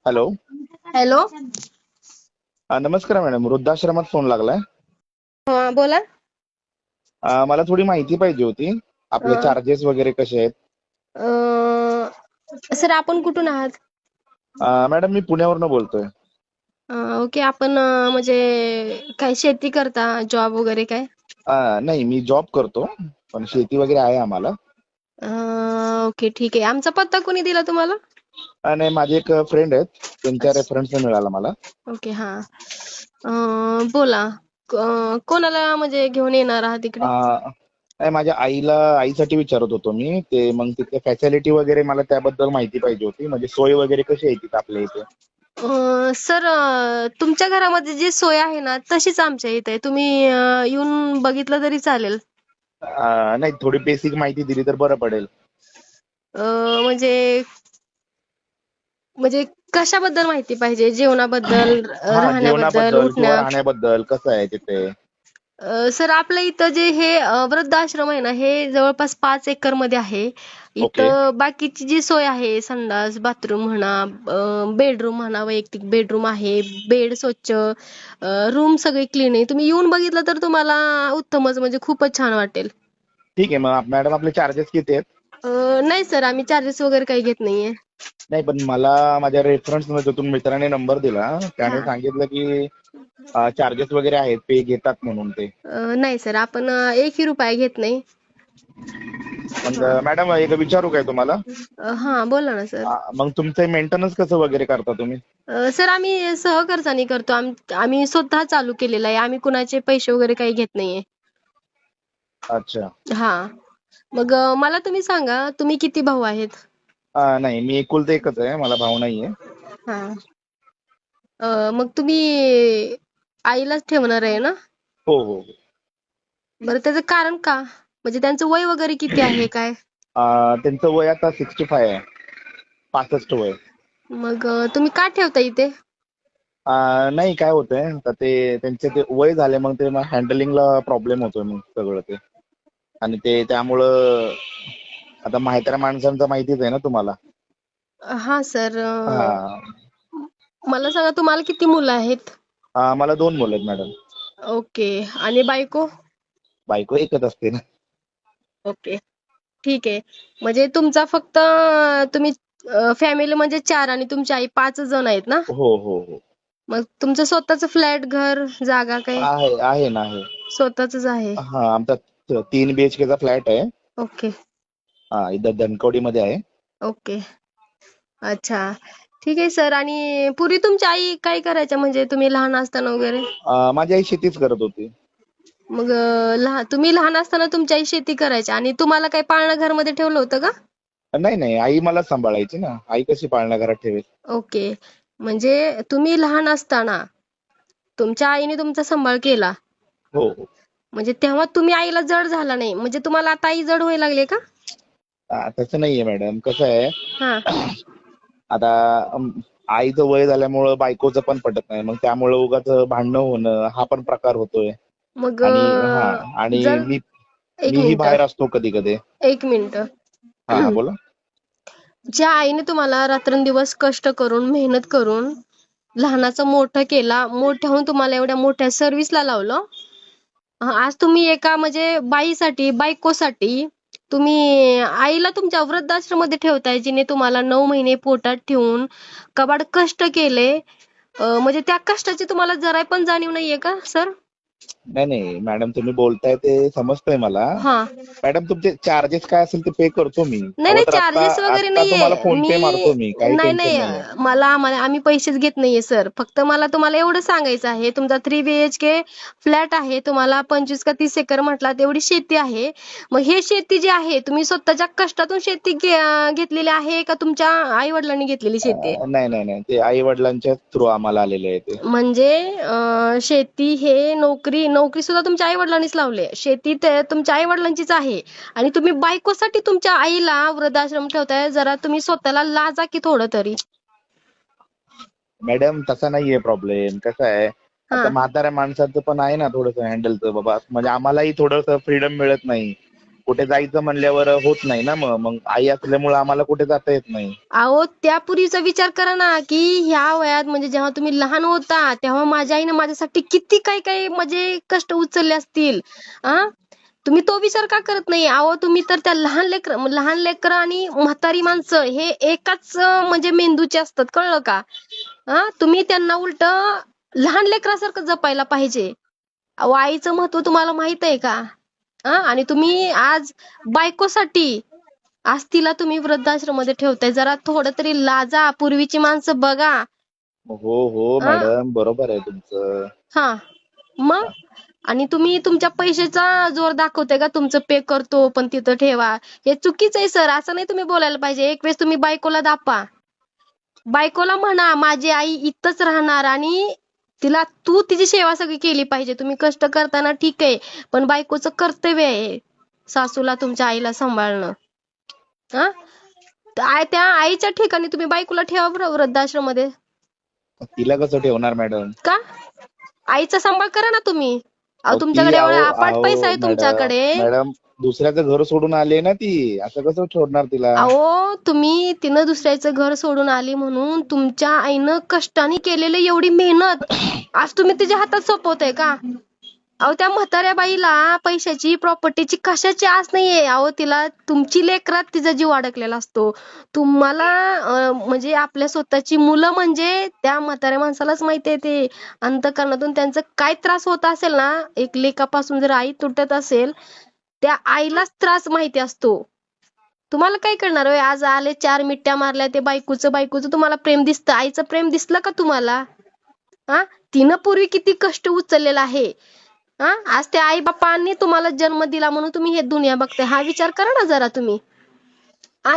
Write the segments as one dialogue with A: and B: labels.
A: Hello.
B: Hello.
A: नमस्कार madam, वृद्धाश्रमात phone लागलाय.
B: हा बोला.
A: मला थोडी माहिती पाहिजे होती. आपले
B: अ,
A: चार्जेस वगैरे कसे आहेत?
B: सर आपण कुठून आहात?
A: मॅडम मी पुण्यावरनं बोलतोय.
B: ओके. आपण म्हणजे काय शेती करता, जॉब वगैरे काय?
A: नाही, मी जॉब करतो, पण शेती वगैरे आहे आम्हाला.
B: अ, ओके ठीक आहे. आमचा पत्ता कोणी दिला तुम्हाला?
A: आणि माझे एक फ्रेंड आहेत, त्यांच्या
B: अच्छा.
A: रेफरन्सने मिळाला मला.
B: ओके. हा. बोला. कोणाला म्हणजे घेऊन येणार आहात
A: अ,
B: तिकडे?
A: नाही, माझ्या आईसाठी विचारत होतो मी. ते मग तिथे फॅसिलिटी वगैरे मला त्याबद्दल माहिती पाहिजे होती. म्हणजे सोय वगैरे कशी आहे तिथे आपल्या इथे?
B: सर, तुमच्या घरामध्ये जी सोय आहे ना तशीच आमच्या इथे आहे. तुम्ही येऊन बघितलं तरी चालेल.
A: नाही, थोडी बेसिक माहिती दिली तर बरं पडेल.
B: म्हणजे म्हणजे कशाबद्दल माहिती पाहिजे? जेवणाबद्दल, राहण्याबद्दल,
A: जेवणाबद्दल किंवा
B: उठण्या.
A: राहण्याबद्दल कसं आहे तिथे?
B: सर, आपल्या इथं जे हे वृद्धाश्रम आहे ना, हे जवळपास 5 एकर मध्ये आहे.
A: ओके.
B: इथं बाकीची जी सोय आहे, संडास, बाथरूम म्हणा, बेडरूम म्हणा, वैयक्तिक बेडरूम आहे, बेड स्वच्छ, रूम सगळी क्लीन आहे. तुम्ही येऊन बघितलं तर तुम्हाला उत्तमच, म्हणजे खूपच छान वाटेल.
A: ठीक आहे, मग मॅडम आपले चार्जेस किती आहेत?
B: नाही सर, आम्ही चार्जेस वगैरे काही घेत नाहीये.
A: नाही, पण मला माझ्या रेफरन्स मध्ये तुम्ही मित्राने नंबर दिला, त्याने
B: हा.
A: सांगितलं की चार्जेस वगैरे आहेत, पे घेतात म्हणून ते.
B: नाही सर, आपण एकही रुपया घेत नाही.
A: मग
B: हा.
A: मॅडम एक विचारू काय तुम्हाला?
B: हा बोला ना सर.
A: मग तुमचं मेंटेनन्स कसं वगैरे करता तुम्ही?
B: सर, आम्ही सहखर्चाने करतो. आम्ही स्वतः चालू केलेलं आहे. आम्ही कुणाचे पैसे वगैरे काही घेत नाहीये.
A: अच्छा.
B: हा. मग मला तुम्ही सांगा, तुम्ही किती भाऊ आहेत?
A: नाही, मी एकुलते एकच आहे, मला भाऊ नाहीये.
B: हा. मग तुम्ही आईलाच ठेवणार आहे ना?
A: हो हो हो.
B: बरं, त्याचं कारण का? म्हणजे त्यांचं वय वगैरे किती आहे काय?
A: त्यांचं वय आता 65 आहे, 65 वय.
B: मग तुम्ही का ठेवता इथे?
A: नाही, काय होतंय आता ते त्यांचे ते वय झाले, मग ते हँडलिंगला प्रॉब्लेम होतोय मग सगळं ते. आणि ते त्यामुळं आता म्हाताऱ्या माणसांचं माहितीच आहे ना तुम्हाला.
B: हा सर.
A: हा.
B: मला सांगा, तुम्हाला किती मुलं आहेत?
A: मला 2 मुलं आहेत मॅडम.
B: ओके. आणि बायको?
A: बायको एकच असते ना.
B: ओके. ठीक आहे. म्हणजे तुमचा फक्त तुम्ही फॅमिली म्हणजे 4 आणि तुमची आई 5 जण आहेत ना?
A: हो हो हो.
B: मग तुमचं स्वतःचं फ्लॅट, घर, जागा काय?
A: आहे आहे ना आहे.
B: स्वतःच आहे.
A: हा, आमचा 3 BHK चा फ्लॅट आहे.
B: ओके.
A: इथं धनकवडीमध्ये आहे.
B: ओके. अच्छा. ठीक आहे सर. आणि पूर्वी तुमची आई काय करायच्या, म्हणजे तुम्ही लहान असताना वगैरे?
A: माझी आई शेतीच करत होती.
B: मग तुम्ही लहान असताना तुमची आई शेती करायची आणि तुम्हाला काय पाळणा घरमध्ये ठेवलं होतं का?
A: नाही नाही, आई मला सांभाळायची ना. आई कशी पाळणा घरात ठेवेल?
B: ओके. म्हणजे तुम्ही लहान असताना तुमच्या आईने तुमचा सांभाळ केला.
A: हो हो.
B: म्हणजे तेव्हा तुम्ही आईला जड झाला नाही. म्हणजे तुम्हाला आता आई जड व्हायला लागली का?
A: तसं नाहीये मॅडम, कसं आहे
B: हा.
A: आता आईचं वय झाल्यामुळं बायकोचं पण पटत नाही, मग त्यामुळं उगाच भांडणं होणं हा पण प्रकार होतोय.
B: मग
A: आणि
B: जर एक
A: मीही
B: मिनिट
A: बाहेर असतो कधी कधी.
B: एक मिनिट.
A: हा बोला.
B: ज्या आईने तुम्हाला रात्रंदिवस कष्ट करून, मेहनत करून लहानाचं मोठं केला, मोठं होऊन तुम्हाला एवढ्या मोठ्या सर्व्हिसला लावलं, आज तुम्ही एका म्हणजे बाईसाठी, बायकोसाठी तुम्ही आईला तुमच्या वृद्धाश्रममध्ये ठेवताय, जिने तुम्हाला 9 महिने पोटात ठेवून कबाड कष्ट केले. म्हणजे त्या कष्टाची तुम्हाला जरा पण जाणीव नाहीये का सर?
A: नाही नाही मॅडम, तुम्ही बोलताय ते समजतंय मला.
B: हा.
A: मॅडम, तुमचे चार्जेस काय असेल ते पे करतो मी.
B: नाही
A: हवं
B: नाही,
A: तर आत्ता
B: चार्जेस वगैरे
A: आत्ता तुम्हाला
B: नाहीये.
A: फोन पे मारतो मी, काही
B: नाही
A: टेन्शन
B: नाही,
A: नाहीये.
B: आम्ही पैसेच घेत नाहीये सर. फक्त मला तुम्हाला एवढं सांगायचं आहे, तुमचा 3 BHK फ्लॅट आहे, तुम्हाला 25 का 30 एकर म्हटला, तेवढी शेती आहे. मग हे शेती जी आहे, तुम्ही स्वतःच्या कष्टातून शेती घेतलेली आहे का तुमच्या आई वडिलांनी घेतलेली शेती आहे?
A: नाही नाही नाही, ते आई वडिलांच्या थ्रू आम्हाला आलेले आहे ते.
B: म्हणजे शेती हे नोकरी सुद्धा तुमच्या आई वडिलांनीच लावली. शेती ते तुमच्या आई वडिलांचीच आहे. आणि तुम्ही बायकोसाठी तुमच्या आईला वृद्धाश्रम ठेवताय. जरा तुम्ही स्वतःला लाजा की थोडं तरी.
A: मॅडम, तसा नाहीये प्रॉब्लेम. कसं आहे,
B: हा.
A: आता म्हाताऱ्या माणसाचं पण आहे ना थोडंसं हँडलचं बाबा, म्हणजे आम्हालाही थोडंसं फ्रीडम मिळत नाही. कुठे जायचं म्हणल्यावर होत नाही ना, मग मग आई असल्यामुळे आम्हाला कुठे जाता येत नाही.
B: अहो त्या पूर्वीचा विचार करा ना, की ह्या वयात म्हणजे जेव्हा तुम्ही लहान होता तेव्हा माझ्या आईनं माझ्यासाठी किती काही काही म्हणजे कष्ट उचलले असतील. आ तुम्ही तो विचार का करत नाही? अहो तुम्ही तर त्या लहान लेकरं आणि म्हातारी माणसं हे एकाच म्हणजे मेंदूचे असतात, कळलं का? तुम्ही त्यांना उलट लहान लेकरासारखं जपायला पाहिजे. अहो आईचं महत्व तुम्हाला माहित आहे का? आणि तुम्ही आज बायकोसाठी आज तिला तुम्ही वृद्धाश्रममध्ये ठेवताय. जरा थोडं तरी लाजा. पूर्वीची माणसं बघा.
A: हो हो
B: हा
A: मॅडम, बरोबर आहे तुमचं.
B: हा मग आणि तुम्ही तुमच्या पैशाचा जोर दाखवताय का तुमचं पे करतो पण तिथं ठेवा. हे चुकीचं आहे सर. असं नाही तुम्ही बोलायला पाहिजे. एक वेळेस तुम्ही बायकोला दापा. बायकोला म्हणा माझी आई इथंच राहणार आणि तू तिची सेवा सगळी केली पाहिजे. तुम्ही कष्ट करताना ठीक आहे, पण बायकोचं कर्तव्य आहे सासूला तुमच्या आईला सांभाळणं. हा त्या आईच्या ठिकाणी तुम्ही बायकोला ठेवा बरं वृद्धाश्रममध्ये.
A: तिला कसं ठेवणार मॅडम?
B: का आईचा सांभाळ करा ना तुम्ही. अहो
A: अहो ती
B: तुमच्याकडे
A: अहो
B: एवढा अफाट
A: अहो
B: पैसा आहे
A: मॅडम
B: तुमच्याकडे.
A: मॅडम दुसऱ्याचं घर सोडून आले ना ती, असं कसं सोडणार तिला?
B: अहो तुम्ही तिनं दुसऱ्याचं घर सोडून आली म्हणून तुमच्या आईनं कष्टाने केलेली एवढी मेहनत आज तुम्ही तिच्या हातात सोपवताय का? अहो त्या म्हाताऱ्या बाईला पैशाची प्रॉपर्टीची कशाची आस नाहीये. अहो तिला तुमची लेकरात तिचा जीव अडकलेला असतो. तुम्हाला म्हणजे आपल्या स्वतःची मुलं म्हणजे त्या म्हाताऱ्या माणसालाच माहिती आहे ते अंतःकरणातून त्यांचं काय त्रास होत असेल ना. एक लेकापासून जर आई तुटत असेल त्या आईलाच त्रास माहिती असतो. तुम्हाला काय करणार होय? आज आले 4 मिट्ट्या मारल्या ते बायकोचं तुम्हाला प्रेम दिसतं. आईचं प्रेम दिसलं का तुम्हाला? तिनं पूर्वी किती कष्ट उचललेला आहे. आज त्या आई बापांनी तुम्हाला जन्म दिला म्हणून तुम्ही हे दुनिया बघताय. हा विचार करा ना जरा तुम्ही.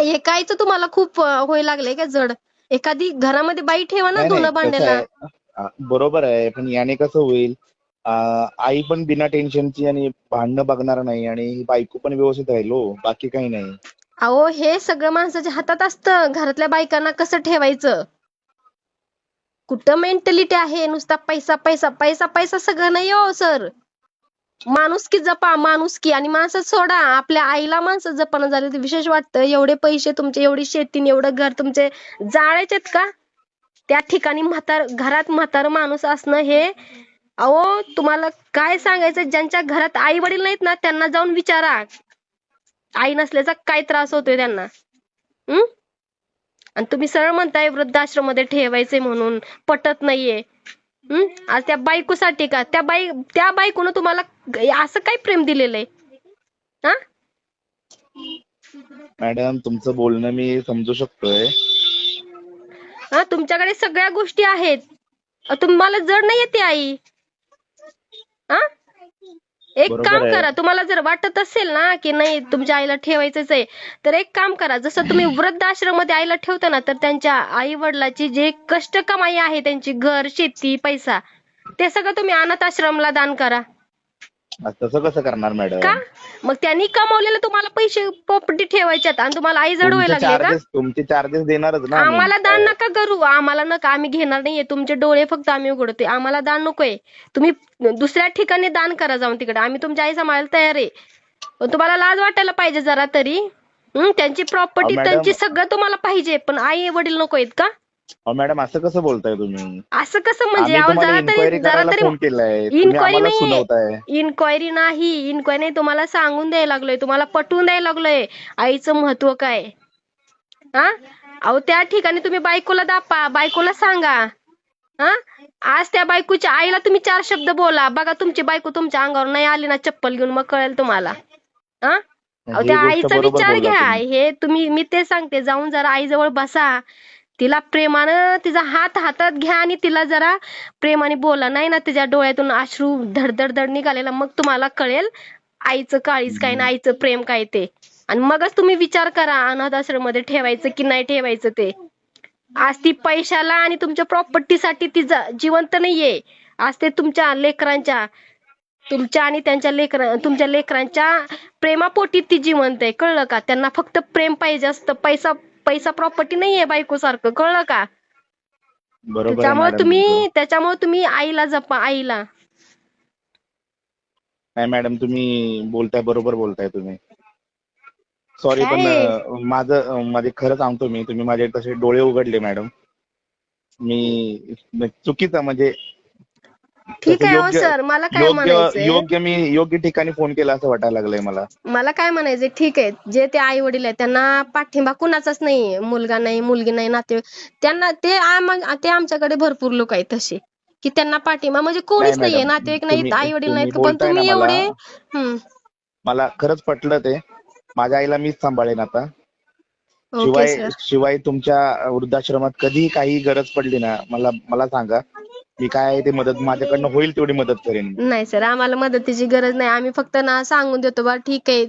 B: एका आईचं तुम्हाला खूप होय लागलंय का जड? एखादी घरामध्ये बाई ठेवा ना
A: नाही नाही
B: धुणं
A: कसं
B: भांड्याला.
A: आहे, बरोबर आहे, पण याने कसं होईल, आई पण बिना टेन्शनची आणि भांडणं बघणार नाही आणि बायको पण व्यवस्थित राहील हो, बाकी काही नाही.
B: अहो हे सगळं माणसाच्या हातात असतं. घरातल्या बायकांना कसं ठेवायचं. कुठं मेंटॅलिटी आहे नुसता पैसा पैसा पैसा पैसा सगळं नाही हो सर. माणुसकी जपा माणुसकी आणि माणसं सोडा. आपल्या आईला माणसं जपणं झाले तर विशेष वाटतं. एवढे पैसे तुमचे, एवढी शेती, एवढं घर तुमचे जाळायचेत का? त्या ठिकाणी घरात म्हातार माणूस असणं हे अहो तुम्हाला काय सांगायचं. ज्यांच्या घरात आई वडील नाहीत ना त्यांना जाऊन विचारा आई नसल्याचा काय त्रास होतोय त्यांना. आणि तुम्ही सरळ म्हणताय वृद्धाश्रम मध्ये ठेवायचे म्हणून. पटत नाहीये. आज त्या बायकोसाठी का त्या बायकोनं तुम्हाला असं काय प्रेम दिलेलं आहे?
A: मॅडम तुमचं बोलणं मी समजू शकतोय.
B: तुमच्याकडे सगळ्या गोष्टी आहेत. तुम्हाला जड नाहीये ती आई. एक
A: बरोबर
B: काम
A: आहे.
B: करा. तुम्हाला जर वाटत असेल ना की नाही तुमच्या आईला ठेवायचंच आहे तर एक काम करा. जसं तुम्ही वृद्धाश्रम मध्ये आईला ठेवता ना तर त्यांच्या आई वडिलाची जे कष्ट कमाई आहे त्यांची घर शेती पैसा ते सगळं तुम्ही अनाथ आश्रमला दान करा.
A: तसं कसं करणार मॅडम?
B: का? मग त्यांनी कमावलेले तुम्हाला पैसे प्रॉपर्टी ठेवायच्यात आणि तुम्हाला आई जड व्हायला लागले का?
A: तुमचे चार्जेस देणारच ना आम्ही.
B: आम्हाला दान नका करू. आम्हाला नका. आम्ही घेणार नाहीये. तुमचे डोळे फक्त आम्ही उघडतोय. आम्हाला दान नकोय. तुम्ही दुसऱ्या ठिकाणी दान करा जाऊन तिकडे. आम्ही तुमची आई सांभाळायला तयार आहे. पण तुम्हाला लाज वाटायला पाहिजे जरा तरी. त्यांची प्रॉपर्टी
A: मॅडम
B: त्यांची सगळं तुम्हाला पाहिजे पण आई वडील नको आहेत का?
A: मॅडम असं कसं बोलताय तुम्ही?
B: असं कसं म्हणजे?
A: आम्ही तुम्हाला
B: जरा
A: इन्क्वायरी
B: तरी
A: करायला फोन केलाय, तुम्ही
B: इन्क्वायरी
A: आम्हाला
B: नाही.
A: सुनावताय.
B: इन्क्वायरी नाही तुम्हाला सांगून द्यायला लागलोय. तुम्हाला पटवून द्यायला लागलोय आईचं महत्व काय. अहो त्या ठिकाणी तुम्ही बायकोला दापा. बायकोला सांगा. आज त्या बायकोच्या आईला तुम्ही 4 शब्द बोला. बघा तुमची बायको तुमच्या अंगावर नाही आली ना चप्पल घेऊन मग कळेल तुम्हाला. अहो त्या आईचा विचार घ्या. हे मी ते सांगते. जाऊन जरा आईजवळ बसा. तिला प्रेमानं तिचा हात हातात घ्या आणि तिला जरा प्रेमाने बोला. नाही ना तिच्या डोळ्यातून अश्रू धडधड निघालेला मग तुम्हाला कळेल आईचं काळीज काय ना आईचं प्रेम काय ते. आणि मगच तुम्ही विचार करा अनाथ आश्रम मध्ये ठेवायचं की नाही ठेवायचं ते. आज ती पैशाला आणि तुमच्या प्रॉपर्टीसाठी ती जिवंत नाहीये. आज ते तुमच्या लेकरांच्या तुमच्या आणि तुमच्या लेकरांच्या प्रेमापोटी ती जिवंत आहे. कळलं का? त्यांना फक्त प्रेम पाहिजे असतं. पैसा प्रॉपर्टी नाहीये बायको सारखं. कळलं का? त्याच्यामुळे तुम्ही आईला जपा. आईला
A: नाही मॅडम तुम्ही बोलताय बरोबर बोलताय तुम्ही. सॉरी, पण
B: काय
A: माझे खरं सांगतो मी, तुम्ही माझे तसे डोळे उघडले मॅडम. मी चुकीचं म्हणजे
B: ठीक
A: तसं
B: आहे हो
A: योग्य
B: सर, मला काय
A: योग्य
B: म्हणायचंय,
A: योग्य मी योग्य ठिकाणी फोन केला असं वाटायला लागलंय मला.
B: मला काय म्हणायचंय, ठीक आहे, जे ते आई वडील आहेत त्यांना पाठिंबा कुणाचाच नाहीये, मुलगा नाही, मुलगी नाही, नातेवाईक, त्यांना ते आमच्याकडे भरपूर लोक आहेत तसे की त्यांना पाठिंबा म्हणजे
A: नाही
B: कोणीच नाहीये,
A: मॅडम,
B: नातेवाईक नाहीत,
A: तुम्ही
B: आई वडील
A: तुम्ही
B: नाहीत, पण
A: बोलताय ना
B: तुम्ही
A: मला,
B: एवढे
A: मला खरंच पटलं ते. माझ्या आईला मीच सांभाळेन आता.
B: ओके
A: शिवाय
B: सर.
A: शिवाय तुमच्या वृद्धाश्रमात कधी काही गरज पडली ना, मला मला सांगा. मी काय आहे ते मदत माझ्याकडनं होईल तेवढी मदत करेन मी.
B: नाही सर, आम्हाला मदतीची गरज नाही, आम्ही फक्त ना सांगून देतो बा ठीक आहे,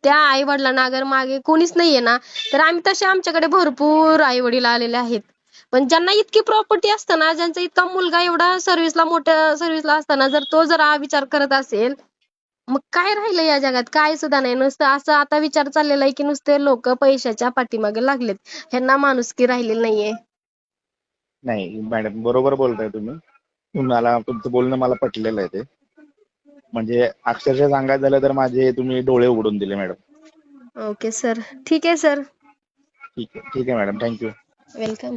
B: त्या आई वडिलांना अगर मागे कोणीच नाहीये ना, तर आम्ही तसे आमच्याकडे भरपूर आई वडील आलेले आहेत, पण ज्यांना इतकी प्रॉपर्टी असताना, ज्यांचा इतका मुलगा एवढा सर्व्हिसला, मोठ्या सर्व्हिसला असताना, जर तो जर हा विचार करत असेल, मग काय राहिलं या जगात, काय सुद्धा नाही. नुसतं असं आता विचार चाललेला आहे की नुसते लोक पैशाच्या पाठीमागे लागलेत, ह्यांना माणुसकी राहिलेली नाहीये.
A: नाही मॅडम, बरोबर बोलताय तुम्ही. मला तुमचं बोलणं मला पटलेलं आहे ते. म्हणजे अक्षरशः सांगायचं झालं तर माझे तुम्ही डोळे उघडून दिले मॅडम.
B: ओके सर, ठीक आहे सर.
A: ठीक आहे मॅडम, थँक्यू.
B: वेलकम.